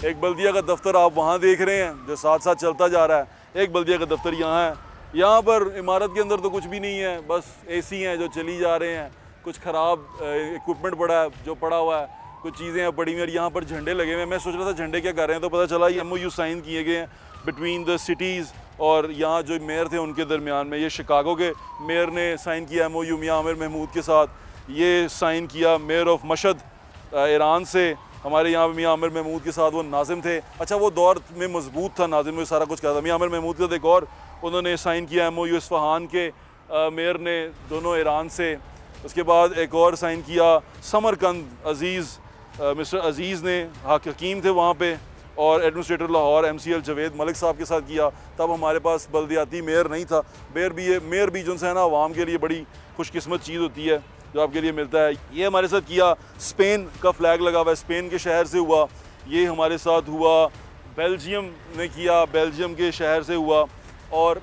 Speaker 5: एक बल्दिया का दफ्तर आप वहाँ देख रहे हैं जो साथ साथ चलता जा रहा है। एक बल्दिया का दफ्तर यहाँ है। यहाँ पर इमारत के अंदर तो कुछ भी नहीं है, बस एसी हैं जो चली जा रहे हैं, कुछ ख़राब इक्विपमेंट पड़ा है जो पड़ा हुआ है, कुछ चीज़ें हैं पड़ी हुई हैं। यहाँ पर झंडे लगे हुए हैं। मैं सोच रहा था झंडे क्या कर रहे हैं, तो पता चला ये MOU साइन किए गए हैं बिटवीन द सिटीज़ और यहाँ जो मेयर थे उनके दरमियान में। ये शिकागो के मेयर ने साइन किया MOU मियां आमिर महमूद के साथ। ये साइन किया मेयर ऑफ मशहद ईरान से, हमारे यहाँ मियां आमिर महमूद के साथ वो नाजिम थे। अच्छा, वो दौर में मजबूत था नाजिम, में सारा कुछ कहा था। मियां आमिर महमूद के साथ एक और उन्होंने साइन किया MOU इस्फहान के मेयर ने, दोनों ईरान से। उसके बाद एक और साइन किया समरकंद अज़ीज़, मिस्टर अज़ीज़ ने, हकीम थे वहाँ पे, और एडमिनिस्ट्रेटर लाहौर MCL जवेद मलिक साहब के साथ किया। तब हमारे पास बल्दियाती मेयर नहीं था। मेयर भी जो है ना आवाम के लिए बड़ी खुशकिस्मत चीज़ होती है जो आपके लिए मिलता है। ये हमारे साथ किया, स्पेन का फ्लैग लगा हुआ है, स्पेन के शहर से हुआ। ये हमारे साथ हुआ बेल्जियम ने किया, बेल्जियम के शहर से हुआ। और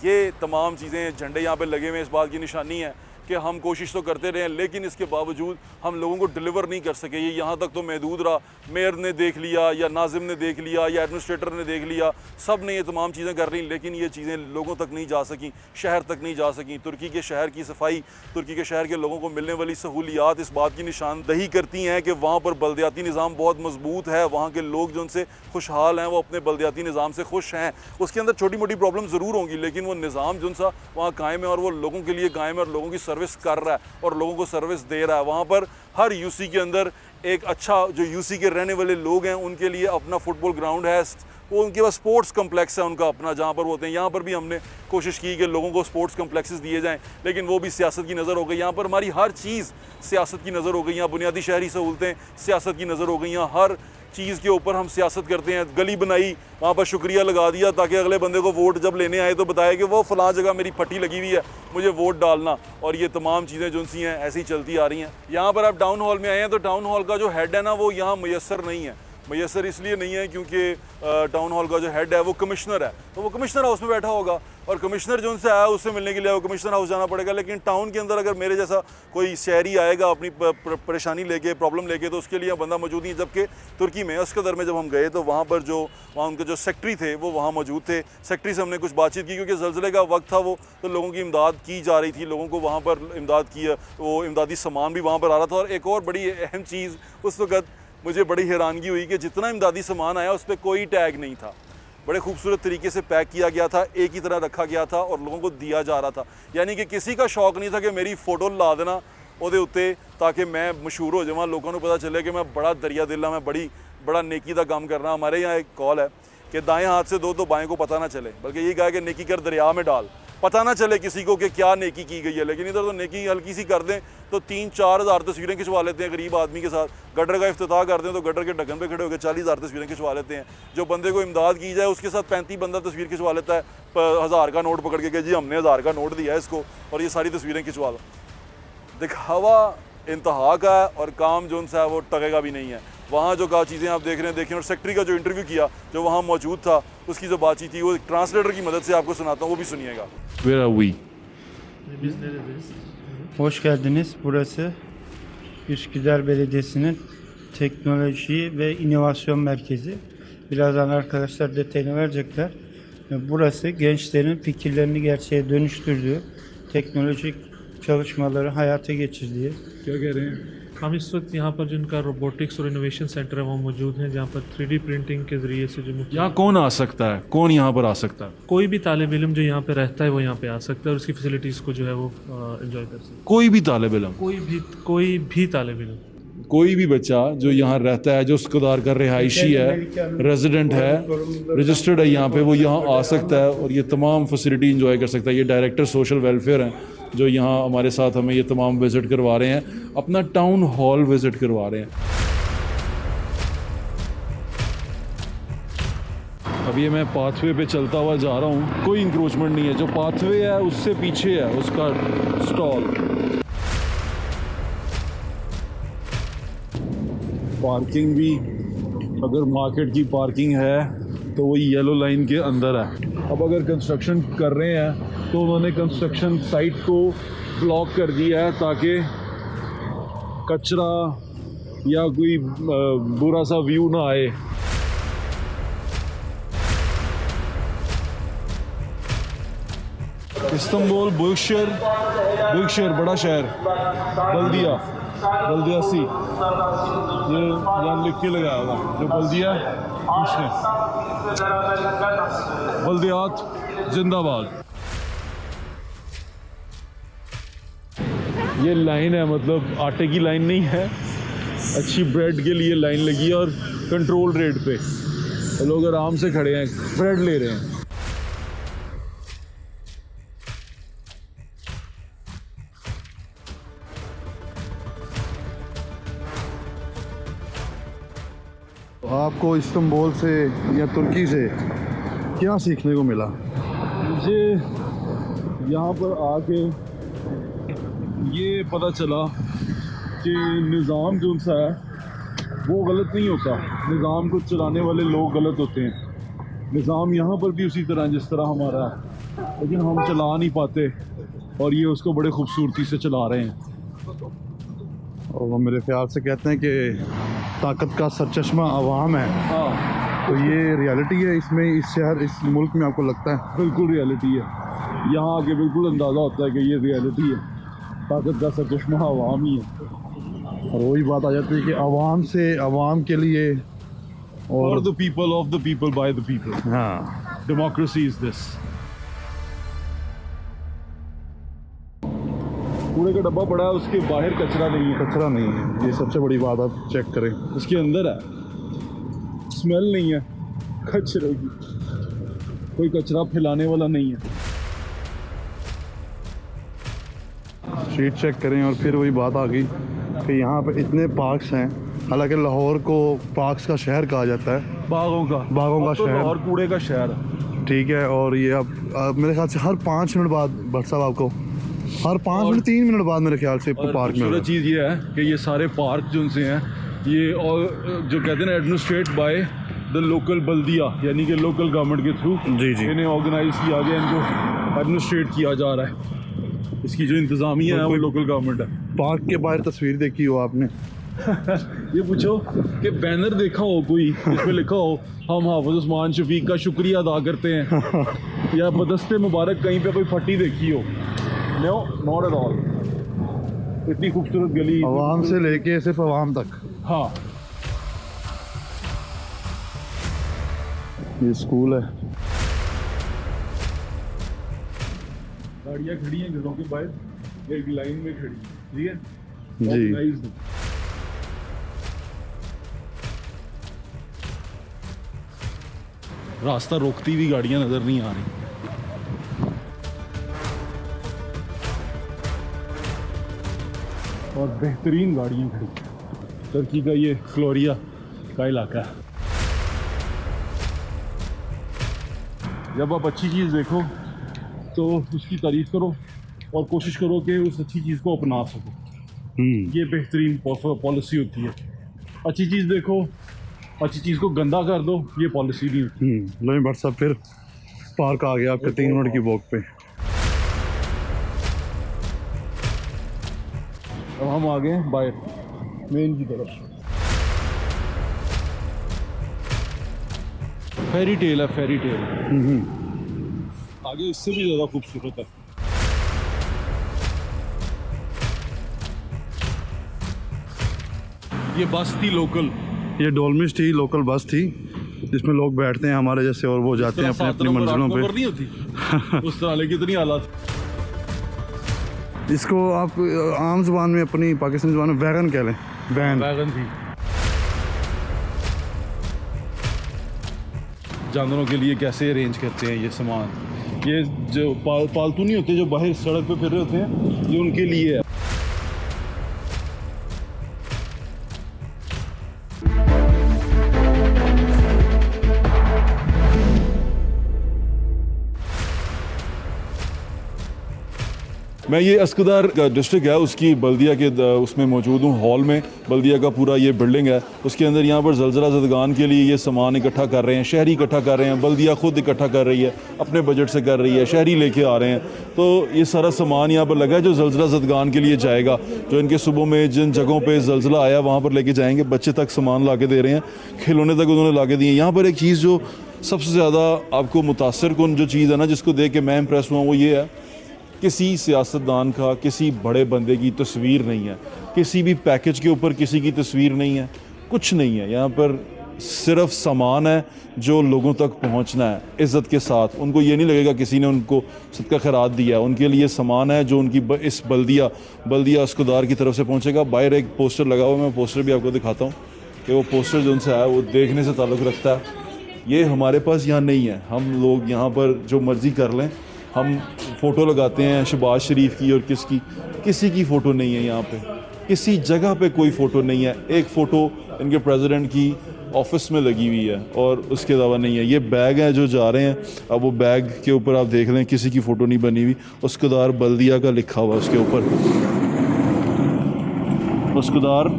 Speaker 5: ये तमाम चीज़ें, झंडे यहाँ पे लगे हुए हैं, इस बात की निशानी है कि हम कोशिश तो करते रहे, लेकिन इसके बावजूद हम लोगों को डिलीवर नहीं कर सके। ये यहाँ तक तो महदूद रहा। मेयर ने देख लिया या नाजिम ने देख लिया या एडमिनिस्ट्रेटर ने देख लिया, सब ने ये तमाम चीज़ें कर ली, लेकिन ये चीज़ें लोगों तक नहीं जा सकी, शहर तक नहीं जा सकी। तुर्की के शहर की सफाई, तुर्की के शहर के लोगों को मिलने वाली सहूलियात इस बात की निशानदही करती हैं कि वहाँ पर बल्दियाती निज़ाम बहुत मजबूत है। वहाँ के लोग जो उनसे खुशहाल हैं, वो अपने बल्दियाती निज़ाम से खुश हैं। उसके अंदर छोटी मोटी प्रॉब्लम ज़रूर होंगी, लेकिन वो निज़ाम जो सा वहाँ कायम है और वो लोगों के लिए कायम है और लोगों की सर्विस कर रहा है और लोगों को सर्विस दे रहा है। वहाँ पर हर UC के अंदर एक अच्छा, जो UC के रहने वाले लोग हैं उनके लिए अपना फुटबॉल ग्राउंड है, वो उनके पास स्पोर्ट्स कम्प्लेक्स है उनका अपना, जहाँ पर वो होते हैं। यहाँ पर भी हमने कोशिश की कि लोगों को स्पोर्ट्स कम्प्लेक्सेस दिए जाएँ, लेकिन वो भी सियासत की नज़र हो गई। यहाँ पर हमारी हर चीज़ सियासत की नज़र हो गई। यहाँ बुनियादी शहरी सहूलतें सियासत की नज़र हो गई। यहाँ हर चीज़ के ऊपर हम सियासत करते हैं। गली बनाई, वहाँ पर शुक्रिया लगा दिया ताकि अगले बंदे को वोट जब लेने आए तो बताया कि वो फ़लाँ जगह मेरी पट्टी लगी हुई है, मुझे वोट डालना। और ये तमाम चीज़ें जो सी हैं ऐसी ही चलती आ रही हैं। यहाँ पर आप टाउन हॉल में आए हैं तो टाउन हॉल का जो हेड है ना वो यहाँ मैसर नहीं है। मैसर इसलिए नहीं है क्योंकि टाउन हॉल का जो हेड है वो कमिश्नर है, तो वो कमिश्नर हाउस में बैठा होगा और कमिश्नर जो उनसे आया उससे मिलने के लिए वो कमिश्नर हाउस जाना पड़ेगा। लेकिन टाउन के अंदर अगर मेरे जैसा कोई शहरी आएगा अपनी परेशानी लेके, प्रॉब्लम लेके, तो उसके लिए बंदा मौजूद नहीं है। जबकि तुर्की में अस्कदर में जब हम गए तो वहाँ पर वहाँ उनके जो सेक्रेटरी थे वो वहाँ मौजूद थे। सेक्रेटरी से हमने कुछ बातचीत की क्योंकि ज़लज़ले का वक्त था वो, तो लोगों की इमदाद की जा रही थी, लोगों को वहाँ पर इमदाद की, वो इमदादी सामान भी वहाँ पर आ रहा था। और एक और बड़ी अहम चीज़ उस वक्त मुझे बड़ी हैरानगी हुई कि जितना इमदादी सामान आया उस पर कोई टैग नहीं था। बड़े खूबसूरत तरीके से पैक किया गया था, एक ही तरह रखा गया था और लोगों को दिया जा रहा था। यानी कि किसी का शौक़ नहीं था कि मेरी फ़ोटो ला देना ਉਹਦੇ ਉੱਤੇ ताकि मैं मशहूर हो जावां, लोगों को पता चले कि मैं बड़ा दरिया दिल हाँ, मैं बड़ा नेकी का काम कर रहा। हमारे यहाँ एक कॉल है कि दाएं हाथ से दो तो बाएं को पता ना चले, बल्कि ये कहा कि नेकी कर दरिया में डाल, पता ना चले किसी को कि क्या नेकी की गई है। लेकिन इधर तो नेकी हल्की सी कर दें तो 3-4 हज़ार तस्वीरें खिंचवा लेते हैं गरीब आदमी के साथ। गटर का इफ्तिताह कर दें तो गटर के ढक्कन पे खड़े होकर 40,000 तस्वीरें खिंचवा लेते हैं। जो बंदे को इमदाद की जाए उसके साथ 35 बंदा तस्वीर खिंचवा लेता है 1000 का नोट पकड़ के कि जी हमने 1000 का नोट दिया है इसको और ये सारी तस्वीरें खिंचवा लो। दिखावा इंतहा का है और काम जो उनसे है वो टकेगा भी नहीं है। वहाँ जो कहा चीज़ें आप देख रहे हैं देखें, और सेक्रेटरी का जो इंटरव्यू किया जो वहाँ मौजूद था उसकी जो बातचीत थी वो ट्रांसलेटर की मदद से आपको सुनाता हूँ, वो भी सुनिएगा।
Speaker 1: Where are we?
Speaker 7: Hoş geldiniz. Burası Üsküdar Belediyesi'nin teknoloji ve inovasyon merkezi. Birazdan arkadaşlar detayını verecekler. Burası gençlerin fikirlerini gerçeğe dönüştürdüğü, teknolojik çalışmaları hayata geçirdiği.
Speaker 1: क्या कह रहे हैं?
Speaker 6: हम इस वक्त यहाँ पर जिनका रोबोटिक्स और इनोवेशन सेंटर है वो मौजूद हैं, जहाँ पर 3D प्रिंटिंग के ज़रिए से जो
Speaker 1: यहाँ कौन आ सकता है, कौन यहाँ पर आ सकता है?
Speaker 6: कोई भी तालिब इल्म जो यहाँ पे रहता है वो यहाँ पे आ सकता है और उसकी फैसिलिटीज़ को जो है वो एंजॉय कर सकता है।
Speaker 1: कोई भी तालिब इल्म,
Speaker 6: कोई भी तालिब इल्म,
Speaker 1: कोई भी बच्चा जो यहाँ रहता है, जो उसकदार का रिहायशी है, रेजिडेंट है, रजिस्टर्ड है यहाँ पे, वो यहाँ आ सकता है और ये तमाम फैसिलिटी इंजॉय कर सकता है। ये डायरेक्टर सोशल वेलफेयर हैं जो यहाँ हमारे साथ हमें ये तमाम विज़िट करवा रहे हैं, अपना टाउन हॉल विज़िट करवा रहे हैं। अब ये मैं पाथवे पे चलता हुआ जा रहा हूँ, कोई इंक्रोचमेंट नहीं है। जो पाथवे है उससे पीछे है उसका स्टॉल। पार्किंग भी अगर मार्केट की पार्किंग है तो वो येलो लाइन के अंदर है। अब अगर कंस्ट्रक्शन कर रहे हैं तो उन्होंने कंस्ट्रक्शन साइट को ब्लॉक कर दिया है ताकि कचरा या कोई बुरा सा व्यू ना आए। इस्तांबुल बुयशर बड़ा शहर, बल्दिया सी, ये यहाँ लिख के लगाया हुआ जो बल्दिया उसने, बल्दियात जिंदाबाद। ये लाइन है, मतलब आटे की लाइन नहीं है, अच्छी ब्रेड के लिए लाइन लगी है और कंट्रोल रेट पे तो लोग आराम से खड़े हैं, ब्रेड ले रहे हैं।
Speaker 8: आपको इस्तांबुल से या तुर्की से क्या सीखने को मिला?
Speaker 1: मुझे यहाँ पर आके ये पता चला कि निज़ाम जो सा है वो गलत नहीं होता, निज़ाम को चलाने वाले लोग गलत होते हैं। निज़ाम यहाँ पर भी उसी तरह जिस तरह हमारा है, लेकिन हम चला नहीं पाते और ये उसको बड़े खूबसूरती से चला रहे हैं।
Speaker 8: और वो मेरे ख्याल से कहते हैं कि ताकत का सरचश्मा अवाम है।
Speaker 1: हाँ,
Speaker 8: तो ये रियलिटी है इसमें, इस शहर, इस मुल्क में आपको लगता है?
Speaker 1: बिल्कुल रियलिटी है। यहाँ आके बिल्कुल अंदाज़ा होता है कि ये रियलिटी है, ताकत का सरचश्मा अवाम ही है।
Speaker 8: और वही बात आ जाती है कि अवाम से अवाम के लिए
Speaker 1: और the people of the people by the people.
Speaker 8: हाँ,
Speaker 1: डेमोक्रेसी इज दिस। कूड़े का डब्बा पड़ा है, उसके बाहर कचरा नहीं है।
Speaker 8: कचरा नहीं है, ये सबसे बड़ी बात आप चेक करें।
Speaker 1: उसके अंदर है, स्मेल नहीं है, कचरे की, कोई कचरा फैलाने वाला नहीं है।
Speaker 8: शीट चेक करें और फिर वही बात आ गई कि यहाँ पे इतने पार्क्स हैं, हालांकि लाहौर को पार्क्स का शहर कहा जाता है,
Speaker 1: बागों का
Speaker 8: बागों का शहर
Speaker 1: और कूड़े का शहर है।
Speaker 8: ठीक है। और ये अब मेरे ख्याल से हर 5 मिनट बाद भट्ट साहब आपको हर 5 मिनट 3 मिनट बाद मेरे ख्याल से पार्क में
Speaker 1: खूबसूरत चीज़ ये है कि ये सारे पार्क जो उनसे हैं ये और जो कहते हैं ना एडमिनिस्ट्रेट बाय द लोकल बल्दिया, यानी कि लोकल गवर्नमेंट के थ्रू
Speaker 8: जी।
Speaker 1: इन्हें ऑर्गेनाइज किया गया, इनको एडमिनिस्ट्रेट किया जा रहा है। इसकी जो इंतज़ामिया है वो लोकल गवर्नमेंट है।
Speaker 8: पार्क के बाहर तस्वीर देखी हो आपने?
Speaker 1: ये पूछो कि बैनर देखा हो कोई इसमें लिखा हो हम हाफिज उस्मान शफीक का शुक्रिया अदा करते हैं, या बदस्ते मुबारक कहीं पे कोई फटी देखी हो? No, not at all. इतनी खूबसूरत गली,
Speaker 8: आवाम से लेके सिर्फ आवाम तक।
Speaker 1: हाँ,
Speaker 8: ये स्कूल है।
Speaker 1: गाड़ियाँ खड़ी हैं घरों के बाहर, एक लाइन में खड़ी, ठीक है
Speaker 8: जी।
Speaker 1: Organized। रास्ता रोकती हुई गाड़ियाँ नजर नहीं आ रही। और बेहतरीन गाड़ियाँ खड़ी। तुर्की का ये फ्लोरिया का इलाका है। जब आप अच्छी चीज़ देखो तो उसकी तारीफ करो और कोशिश करो कि उस अच्छी चीज़ को अपना सको। ये बेहतरीन पॉलिसी होती है। अच्छी चीज़ देखो, अच्छी चीज़ को गंदा कर दो, ये पॉलिसी नहीं होती।
Speaker 8: नहीं भट्ट साहब, फिर पार्क आ गया आपके 3 मिनट की वॉक पे।
Speaker 1: अब हम आ गए बाहर मेन की तरफ। फेरी टेल है, फेरी टेल। आगे इससे भी ज़्यादा खूबसूरत है। ये बस थी लोकल,
Speaker 8: ये डोलमिस थी, लोकल बस थी जिसमें लोग बैठते हैं हमारे जैसे और वो जाते हैं अपनी अपनी मंजिलों पे।
Speaker 1: नहीं होती उस तरह की इतनी हालत।
Speaker 8: इसको आप आम जुबान में, अपनी पाकिस्तानी जुबान में वैगन कह लें।
Speaker 1: वैगन थी। जानवरों के लिए कैसे अरेंज करते हैं ये सामान, ये जो पालतू नहीं होते जो बाहर सड़क पे फिर रहे होते हैं, ये उनके लिए है। मैं ये अस्कदार का डिस्ट्रिक्ट है उसकी बल्दिया के उसमें मौजूद हूँ, हॉल में। बल्दिया का पूरा ये बिल्डिंग है, उसके अंदर यहाँ पर ज़लज़ला ज़दगान के लिए ये सामान इकट्ठा कर रहे हैं, शहरी इकट्ठा कर रहे हैं, बल्दिया खुद इकट्ठा कर रही है, अपने बजट से कर रही है, शहरी लेके आ रहे हैं। तो ये सारा सामान यहाँ पर लगा है जो ज़लज़ला ज़दगान के लिए जाएगा, जो इनके सुबह में जिन जगहों पर ज़लज़ला आया वहाँ पर लेके जाएंगे। बच्चे तक सामान ला के दे रहे हैं, खिलौने तक उन्होंने ला के दिए। यहाँ पर एक चीज़ जो सबसे ज़्यादा आपको मुतासर कुन जो चीज़ है ना, जिसको देख के मैं इम्प्रेस हुआ, वो ये है किसी सियासतदान का, किसी बड़े बंदे की तस्वीर नहीं है, किसी भी पैकेज के ऊपर किसी की तस्वीर नहीं है, कुछ नहीं है। यहाँ पर सिर्फ सामान है जो लोगों तक पहुँचना है इज़्ज़त के साथ। उनको ये नहीं लगेगा किसी ने उनको सदका खैरात दिया है, उनके लिए सामान है जो उनकी इस बल्दिया अस्कदार की तरफ से पहुँचेगा। बाहर एक पोस्टर लगा हुआ है, मैं पोस्टर भी आपको दिखाता हूँ कि वो पोस्टर जो उनसे आया वो देखने से ताल्लुक़ रखता है। ये हमारे पास यहाँ नहीं है। हम लोग यहाँ पर जो मर्ज़ी कर लें, हम फ़ोटो लगाते हैं शहबाज शरीफ की और किसी की फ़ोटो नहीं है यहाँ पे, किसी जगह पे कोई फ़ोटो नहीं है। एक फ़ोटो इनके प्रेसिडेंट की ऑफिस में लगी हुई है और उसके अलावा नहीं है। ये बैग हैं जो जा रहे हैं, अब वो बैग के ऊपर आप देख लें किसी की फ़ोटो नहीं बनी हुई, अस्कदार बल्दिया का लिखा हुआ उसके ऊपर। अस्कदार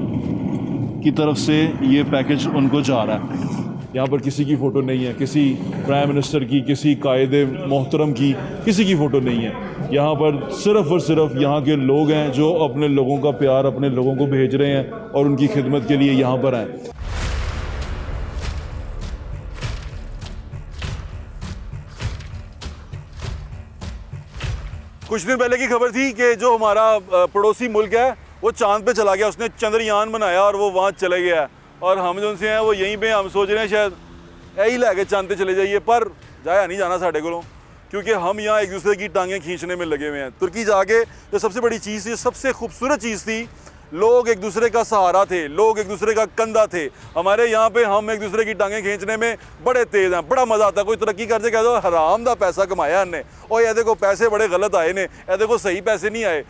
Speaker 1: की तरफ से ये पैकेज उनको जा रहा है। यहाँ पर किसी की फ़ोटो नहीं है, किसी प्राइम मिनिस्टर की, किसी कायदे मोहतरम की, किसी की फ़ोटो नहीं है। यहाँ पर सिर्फ़ और सिर्फ यहाँ के लोग हैं जो अपने लोगों का प्यार अपने लोगों को भेज रहे हैं और उनकी खिदमत के लिए यहाँ पर आए।
Speaker 5: कुछ दिन पहले की खबर थी कि जो हमारा पड़ोसी मुल्क है वो चांद पे चला गया, उसने चंद्रयान बनाया और वो वहाँ चले गया। और हम जो उनसे हैं वो यहीं पे, हम सोच रहे हैं शायद यही लैके चांद पे चले जाइए, पर जाया नहीं जाना साढ़े को, क्योंकि हम यहाँ एक दूसरे की टांगें खींचने में लगे हुए हैं। तुर्की जाके जो सबसे बड़ी चीज़ थी, सबसे खूबसूरत चीज़ थी लोग एक दूसरे का सहारा थे, लोग एक दूसरे का कंधा थे। हमारे यहाँ पे हम एक दूसरे की टांगें खींचने में बड़े तेज़ हैं, बड़ा मज़ा आता है। कोई तरक्की कर दे कह दो हराम दा पैसा कमाया ने, और ये देखो पैसे बड़े गलत आए ने, ये देखो सही पैसे नहीं आए।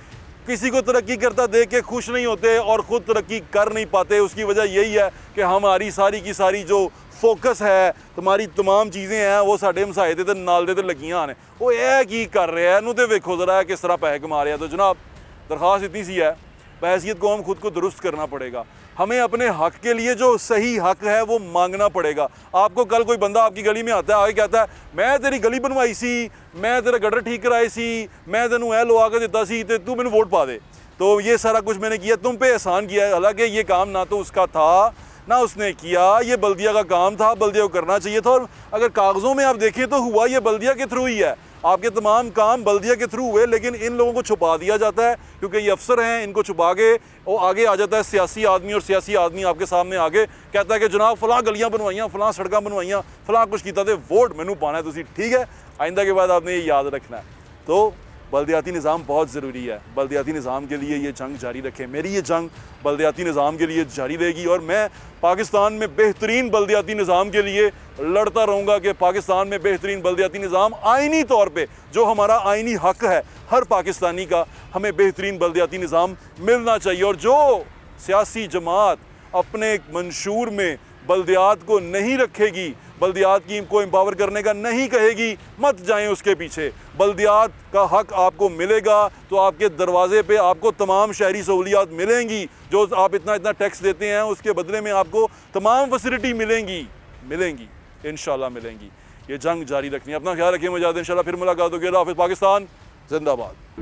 Speaker 5: किसी को तरक्की करता देख के खुश नहीं होते और ख़ुद तरक्की कर नहीं पाते। उसकी वजह यही है कि हमारी सारी की सारी जो फोकस है, तुम्हारी तमाम चीज़ें हैं वो साढ़े हमसाए ते नाल दे लगियां ने। वो यह की कर रहा है नू तो वेखो ज़रा किस तरह पैसे कमा रहा है। तो जनाब दरख्वास्त इतनी सी है, बहसीत को हम खुद को दुरुस्त करना पड़ेगा। हमें अपने हक के लिए जो सही हक है वो मांगना पड़ेगा। आपको कल कोई बंदा आपकी गली में आता है, आगे कहता है मैं तेरी गली बनवाई सी, मैं तेरा गटर ठीक कराई सी, मैं तेनू ए लवा के दिता सी ते तू मैनू वोट पा दे, तो ये सारा कुछ मैंने किया, तुम पे एहसान किया है। हालांकि ये काम ना तो उसका था ना उसने किया, ये बल्दिया का काम था, बल्दिया को करना चाहिए था। और अगर कागज़ों में आप देखें तो हुआ ये बल्दिया के थ्रू ही है। आपके तमाम काम बल्दिया के थ्रू हुए, लेकिन इन लोगों को छुपा दिया जाता है क्योंकि ये अफसर हैं, इनको छुपा के वो आगे आ जाता है सियासी आदमी, और सियासी आदमी आपके सामने आगे कहता है कि जनाब फलां गलियां बनवाइयाँ, फलां सड़कें बनवाइयाँ, फलां कुछ किया, तो वोट मैनू पाना है तुसी। ठीक है, आइंदा के बाद आपने ये याद रखना है। तो बल्दियाती निज़ाम बहुत ज़रूरी है। बल्दियाती निज़ाम के लिए ये जंग जारी रखें। मेरी ये जंग बल्दियाती निज़ाम के लिए जारी रहेगी और मैं पाकिस्तान में बेहतरीन बल्दियाती निज़ाम के लिए लड़ता रहूँगा कि पाकिस्तान में बेहतरीन बल्दियाती निज़ाम आइनी तौर पे, जो हमारा आइनी हक है हर पाकिस्तानी का, हमें बेहतरीन बल्दियाती निज़ाम मिलना चाहिए। और जो सियासी जमात अपने मंशूर में बल्दियात को नहीं रखेगी, बल्दियात की को एम्पावर करने का नहीं कहेगी, मत जाएं उसके पीछे। बल्दियात का हक आपको मिलेगा तो आपके दरवाजे पे आपको तमाम शहरी सहूलियात मिलेंगी। जो आप इतना इतना टैक्स देते हैं उसके बदले में आपको तमाम फैसिलिटी मिलेंगी इंशाल्लाह मिलेंगी। ये जंग जारी रखनी है। अपना ख्याल रखिए, मजा इंशाल्लाह फिर मुलाकात होगी। हाफिज़। पाकिस्तान जिंदाबाद।